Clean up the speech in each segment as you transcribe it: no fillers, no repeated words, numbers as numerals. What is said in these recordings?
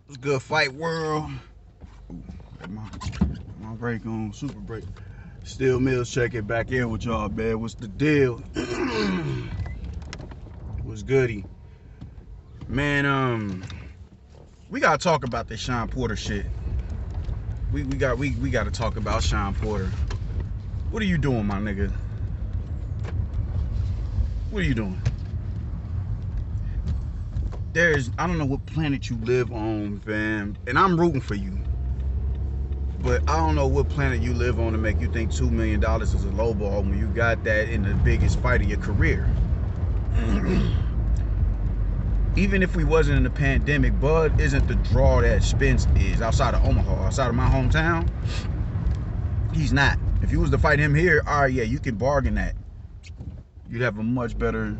It's good fight world. Ooh, got my brake on, super brake. Steel Mills checking back in with y'all, man. What's the deal? What's goody? Man, we gotta talk about this Shawn Porter shit. We gotta talk about Shawn Porter. What are you doing, my nigga? What are you doing? I don't know what planet you live on, fam, and I'm rooting for you. But I don't know what planet you live on to make you think $2 million is a low ball when you got that in the biggest fight of your career. Even if we wasn't in a pandemic, Bud isn't the draw that Spence is outside of Omaha, outside of my hometown. He's not. If you was to fight him here, all right, yeah, you can bargain that. You'd have a much better,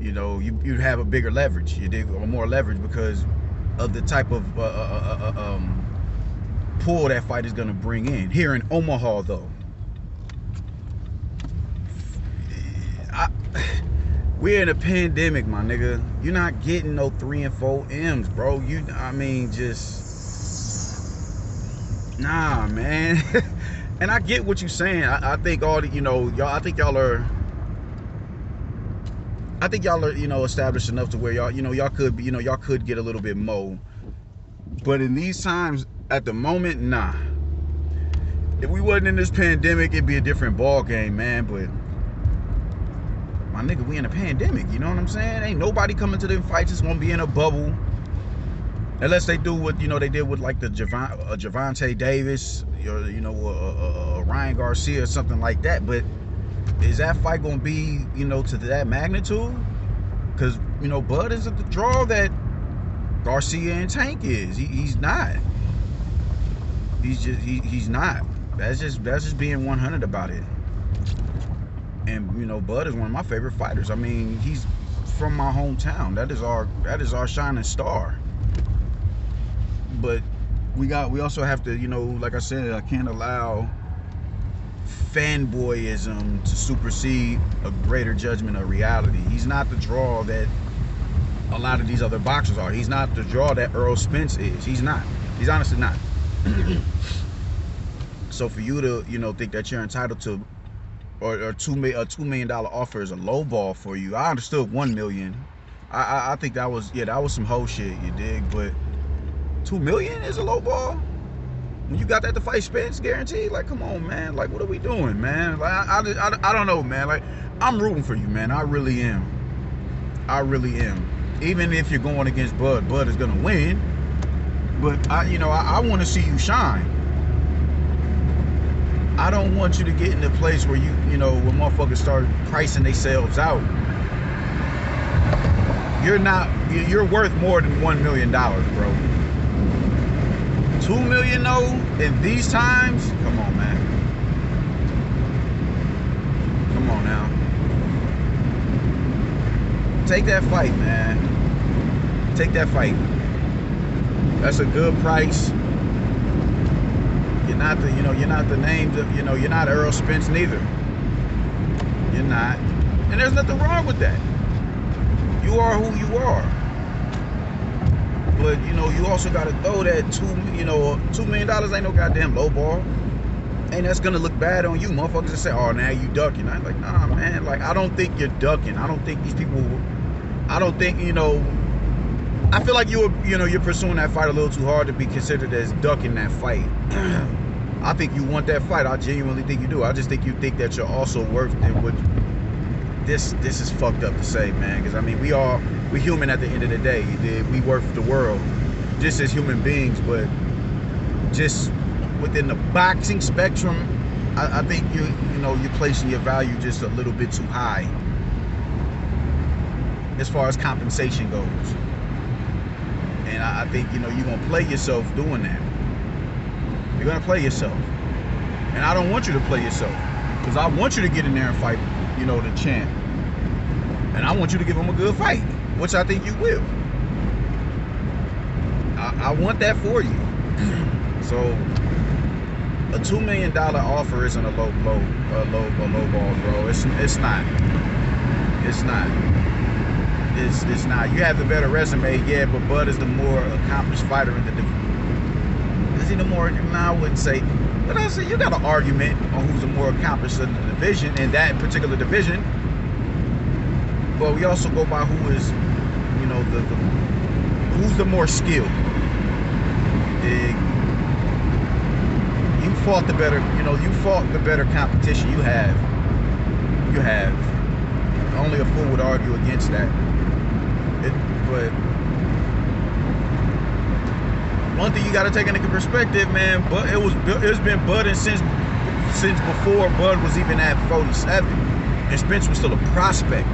you'd have a bigger leverage. You dig, or more leverage because of the type of pull that fight is gonna bring in. Here in Omaha, though, we're in a pandemic, my nigga. You're not getting no 3 and 4 M's, bro. Just nah, man. And I get what you're saying. I think all the, y'all. I think y'all are, established enough to where y'all could be, y'all could get a little bit more. But in these times, at the moment, nah. If we wasn't in this pandemic, it'd be a different ball game, man. But my nigga, we in a pandemic, you know what I'm saying? Ain't nobody coming to them fights. It's gonna be in a bubble. Unless they do what, they did with like the Gervonta Davis, or, Ryan Garcia or something like that. But is that fight gonna be, to that magnitude? Because, Bud isn't the draw that Garcia and Tank is. He's not. He's not. That's just being 100 about it. And Bud is one of my favorite fighters. I mean, he's from my hometown. That is our shining star. But we also have to, like I said, I can't allow fanboyism to supersede a greater judgment of reality. He's not the draw that a lot of these other boxers are. He's not the draw that Errol Spence is. He's not. He's honestly not. So for you to, think that you're entitled to, or a $2 million offer is a low ball for you. I understood $1 million. I think that was some hoe shit, you dig? But $2 million is a low ball? When you got that to fight Spence guaranteed? Like, come on, man. Like, what are we doing, man? Like, I don't know, man. Like, I'm rooting for you, man. I really am. I really am. Even if you're going against Bud is gonna win. But I want to see you shine. I don't want you to get in a place where when motherfuckers start pricing themselves out. You're worth more than $1 million, bro. $2 million though, in these times, come on, man. Come on now. Take that fight, man. Take that fight. That's a good price. You're not the names of, you're not Errol Spence neither. You're not. And there's nothing wrong with that. You are who you are. But, you also got to throw that $2 million ain't no goddamn low ball. And that's going to look bad on you. Motherfuckers that say, oh, now you ducking. I'm like, nah, man. Like, I don't think you're ducking. I don't think these people, I don't think, I feel like you're pursuing that fight a little too hard to be considered as ducking that fight. I think you want that fight. I genuinely think you do. I just think you think that you're also worth it. What this is fucked up to say, man. Because I mean, we human at the end of the day. We worth the world, just as human beings. But just within the boxing spectrum, I think you're placing your value just a little bit too high as far as compensation goes. And I think, you're going to play yourself doing that. You're going to play yourself. And I don't want you to play yourself. Because I want you to get in there and fight, the champ. And I want you to give him a good fight. Which I think you will. I want that for you. So, a $2 million offer isn't a low ball, bro. It's not. It's not. it's not. You have the better resume, yeah, but Bud is the more accomplished fighter in the division. Is he the more? Nah, I wouldn't say. But I say you got an argument on who's the more accomplished in the division, in that particular division. But we also go by who is, you know, who's the more skilled. You fought the better, you know, you fought the better competition. You have. Only a fool would argue against that. But one thing you got to take into perspective, man. But it's been budding since before Bud was even at 47, and Spence was still a prospect.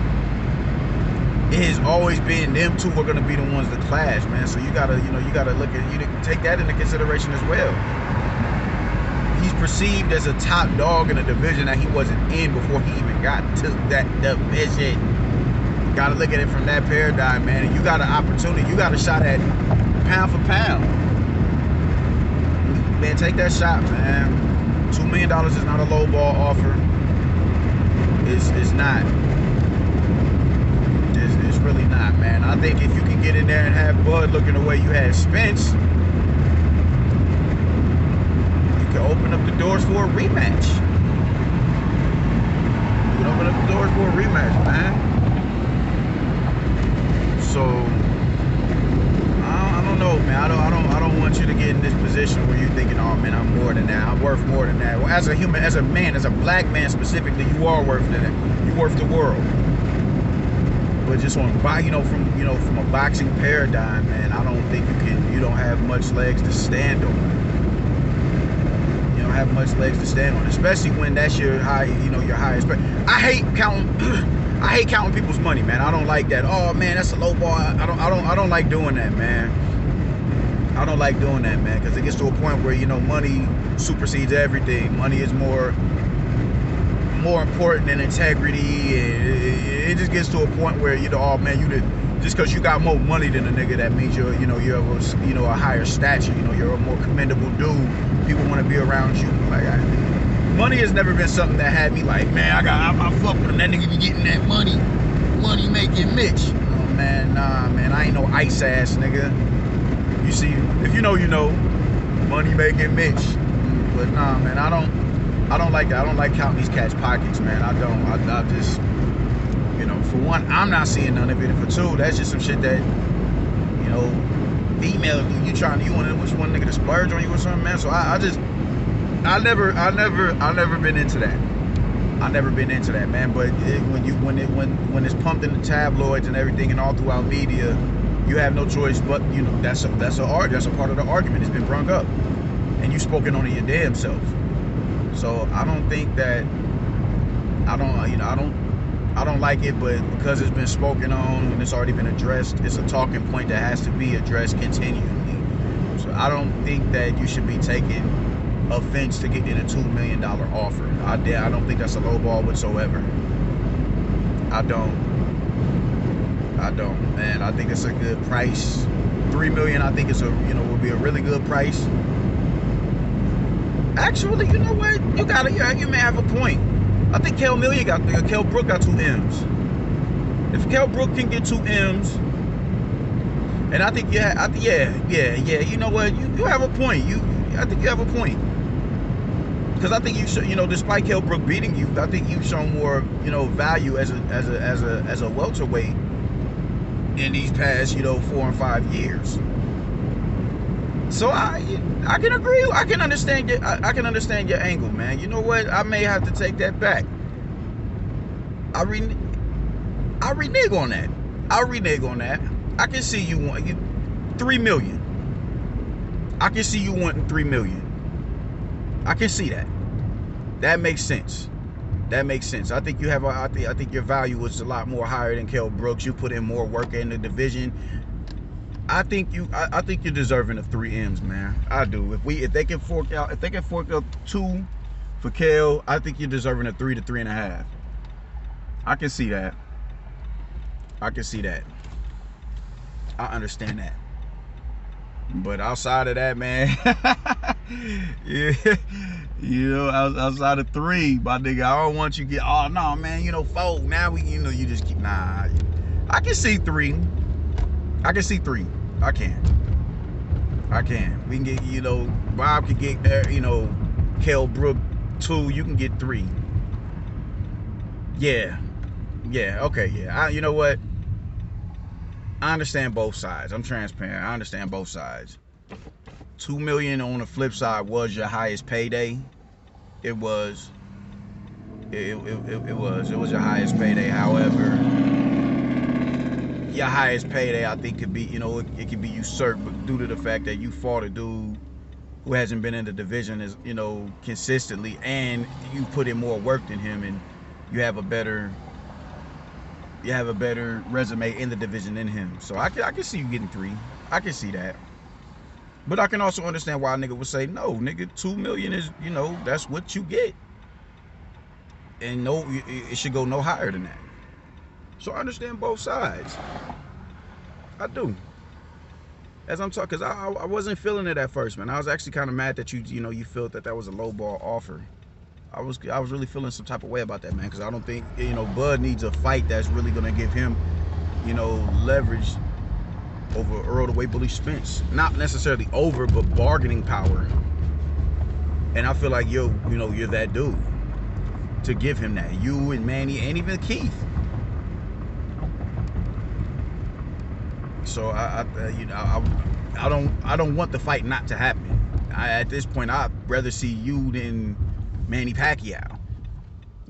It has always been them two are going to be the ones to clash, man. So you gotta look at, you take that into consideration as well. He's perceived as a top dog in a division that he wasn't in before he even got to that division. You gotta look at it from that paradigm, man. And you got an opportunity, you got a shot at pound for pound. Man, take that shot, man. $2 million is not a low ball offer. It's not. It's really not, man. I think if you can get in there and have Bud looking the way you had Spence, you can open up the doors for a rematch. You can open up the doors for a rematch, man. So I don't know, man. I don't want you to get in this position where you're thinking, oh man, I'm more than that. I'm worth more than that. Well, as a human, as a man, as a black man specifically, you are worth that. You're worth the world. But just on, from a boxing paradigm, man, I don't think you don't have much legs to stand on. You don't have much legs to stand on, especially when that's your high, your highest. I hate counting people's money, man. I don't like that. Oh man, that's a low ball. I don't like doing that, man. I don't like doing that, man, because it gets to a point where money supersedes everything. Money is more important than integrity, and it just gets to a point where oh man, just because you got more money than a nigga, that means you're a higher stature. You're a more commendable dude. People want to be around you. Like money has never been something that had me like, man, I fuck with him. That nigga be getting that money making Mitch. Oh man, nah, man, I ain't no ice ass nigga. You see, if you know, money making Mitch. But nah, man, I don't like that. I don't like counting these cats' pockets, man. I don't. I just, for one, I'm not seeing none of it. And for two, that's just some shit that, females, you want which one nigga to splurge on you or something, man. So I never been into that. I never been into that, man. But when it's pumped in the tabloids and everything and all throughout media, you have no choice but that's a part of the argument. It's been brung up, and you spoken on it your damn self. So I don't think that I don't like it, but because it's been spoken on and it's already been addressed, it's a talking point that has to be addressed continually. So I don't think that you should be taking offense to getting a $2 million offer. I don't think that's a low ball whatsoever. I don't, man. I think it's a good price. $3 million, I think would be a really good price. Actually, you know what? You may have a point. I think Kell Brook got 2 M's. If Kell Brook can get 2 M's, and I think yeah. You know what? You have a point. I think you have a point. Because I think despite Kell Brook beating you, I think you've shown more, value as a welterweight in these past, 4 and 5 years. So I can agree. I can understand your angle, man. You know what? I may have to take that back. I renege on that. I'll renege on that. I can see you want $3 million. I can see you wanting $3 million. I can see that. That makes sense. That makes sense. I think you have. I think your value is a lot more higher than Kell Brooks. You put in more work in the division. I think you're deserving of 3 M's, man. I do. If they can fork out 2 for Kell, I think you're deserving of 3 to 3.5. I can see that. I can see that. I understand that. But outside of that, man, yeah, outside of 3, my nigga, I don't want you to get, oh no, man, 4. Now you just keep, nah. I can see 3. I can see 3. I can. We can get, Bob could get, Kell Brook 2. You can get 3. Yeah. Okay. Yeah. You know what? I understand both sides. I'm transparent. I understand both sides. $2 million on the flip side was your highest payday. It was. It was your highest payday. However, your highest payday, I think, could be, it could be usurped, but due to the fact that you fought a dude who hasn't been in the division as, consistently, and you put in more work than him, and you have a better resume in the division than him. So I can see you getting 3. I can see that. But I can also understand why a nigga would say, no, nigga, $2 million is, that's what you get. And no, it should go no higher than that. So I understand both sides. I do. As I'm talking, because I wasn't feeling it at first, man. I was actually kind of mad that you felt that was a low ball offer. I was really feeling some type of way about that, man, because I don't think, Bud needs a fight that's really going to give him, leverage over Earl the way Bully Spence. Not necessarily over, but bargaining power. And I feel like you're that dude to give him that. You and Manny and even Keith. So I don't want the fight not to happen. At this point, I'd rather see you than Manny Pacquiao.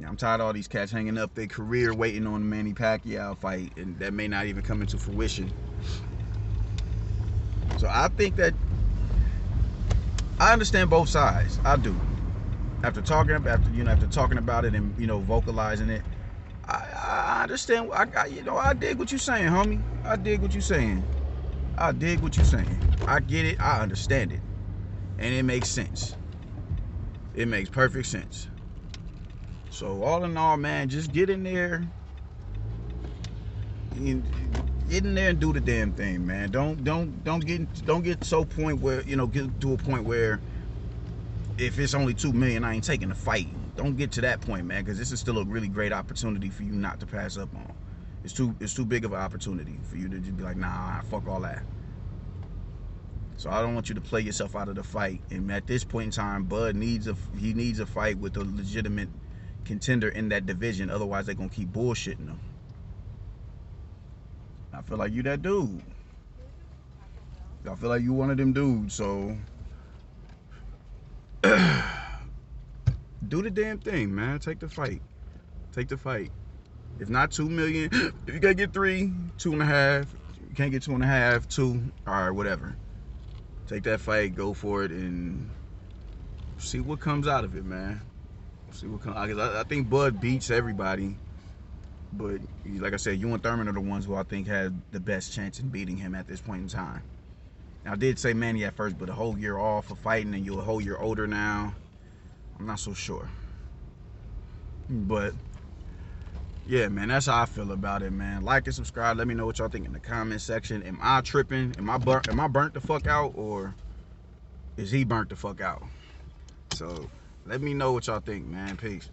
I'm tired of all these cats hanging up their career waiting on the Manny Pacquiao fight, and that may not even come into fruition. So I think that I understand both sides. I do. After talking about it and vocalizing it, I understand. I dig what you're saying, homie. I dig what you're saying. I get it. I understand it, and it makes sense. It makes perfect sense. So all in all, man, just get in there. Get in there and do the damn thing, man. Don't get so point where get to a point where if it's only $2 million, I ain't taking the fight. Don't get to that point, man, because this is still a really great opportunity for you not to pass up on. It's too big of an opportunity for you to just be like, nah, fuck all that. So I don't want you to play yourself out of the fight. And at this point in time, Bud needs a fight with a legitimate contender in that division. Otherwise, they're gonna keep bullshitting him. I feel like you that dude. I feel like you one of them dudes. So do the damn thing, man. Take the fight. If not $2 million, if you gotta get 3, 2.5, you can't get 2.5, 2, all right, whatever. Take that fight, go for it, and see what comes out of it, man. See what comes. I think Bud beats everybody, but like I said, you and Thurman are the ones who I think had the best chance in beating him at this point in time. Now, I did say Manny at first, but a whole year off for fighting, and you're a whole year older now. I'm not so sure. But yeah, man, that's how I feel about it, man. Like and subscribe. Let me know what y'all think in the comment section. Am I tripping? Am I burnt the fuck out, or is he burnt the fuck out? So let me know what y'all think, man. Peace.